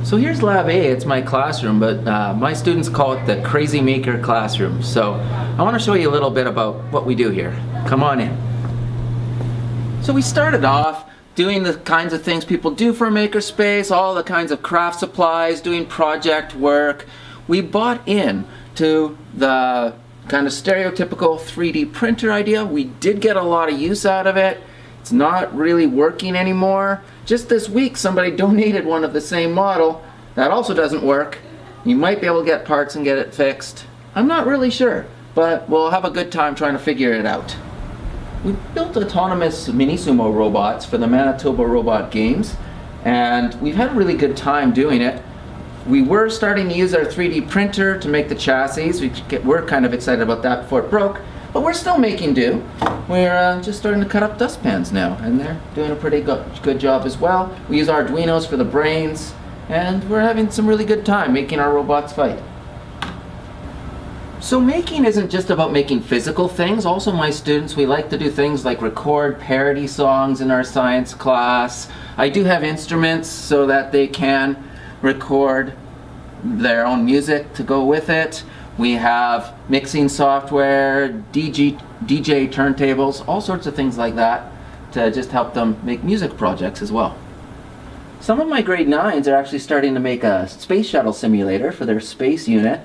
So here's Lab A, it's my classroom, but my students call it the Crazy Maker Classroom. So I want to show you a little bit about what we do here. Come on in. So we started off doing the kinds of things people do for a makerspace, all the kinds of craft supplies, doing project work. We bought in to the kind of stereotypical 3D printer idea. We did get a lot of use out of it. It's not really working anymore. Just this week somebody donated one of the same model. That also doesn't work. You might be able to get parts and get it fixed. I'm not really sure, but we'll have a good time trying to figure it out. We built autonomous mini sumo robots for the Manitoba Robot Games, and we've had a really good time doing it. We were starting to use our 3D printer to make the chassis. We're kind of excited about that before it broke, but we're still making do. We're just starting to cut up dustpans now, and they're doing a pretty good job as well. We use Arduinos for the brains, and we're having some really good time making our robots fight. So making isn't just about making physical things. Also, my students, we like to do things like record parody songs in our science class. I do have instruments so that they can record their own music to go with it. We have mixing software, DJ turntables, all sorts of things like that to just help them make music projects as well. Some of my grade 9s are actually starting to make a space shuttle simulator for their space unit,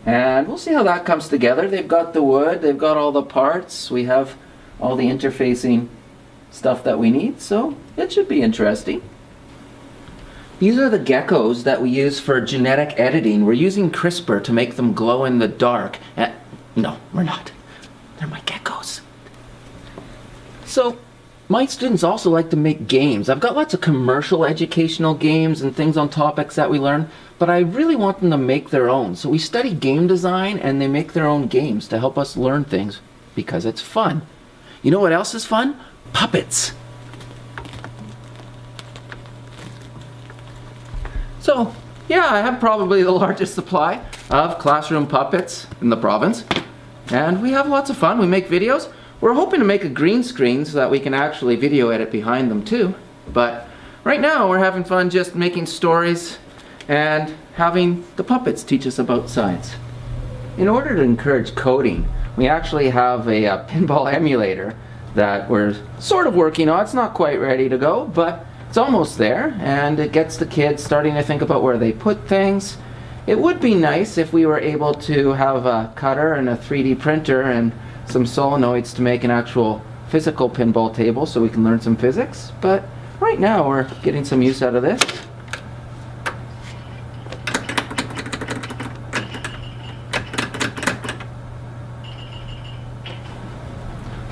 and we'll see how that comes together. They've got the wood, they've got all the parts, we have all the interfacing stuff that we need, so it should be interesting. These are the geckos that we use for genetic editing. We're using CRISPR to make them glow in the dark. No, we're not. They're my geckos. So, my students also like to make games. I've got lots of commercial educational games and things on topics that we learn, but I really want them to make their own. So we study game design and they make their own games to help us learn things because it's fun. You know what else is fun? Puppets. So, yeah, I have probably the largest supply of classroom puppets in the province. And we have lots of fun. We make videos. We're hoping to make a green screen so that we can actually video edit behind them too. But right now we're having fun just making stories and having the puppets teach us about science. In order to encourage coding, we actually have a pinball emulator that we're sort of working on. It's not quite ready to go, but it's almost there, and it gets the kids starting to think about where they put things. It would be nice if we were able to have a cutter and a 3D printer and some solenoids to make an actual physical pinball table so we can learn some physics, but right now we're getting some use out of this.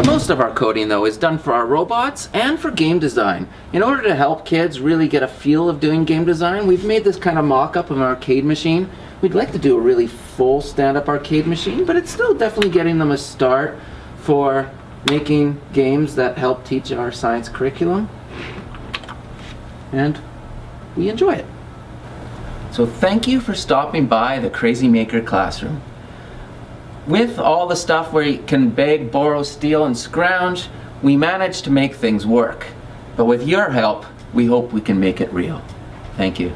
Most of our coding, though, is done for our robots and for game design. In order to help kids really get a feel of doing game design, we've made this kind of mock-up of an arcade machine. We'd like to do a really full stand-up arcade machine, but it's still definitely getting them a start for making games that help teach our science curriculum. And we enjoy it. So thank you for stopping by the Crazy Maker Classroom. With all the stuff where you can beg, borrow, steal, and scrounge, we managed to make things work. But with your help, we hope we can make it real. Thank you.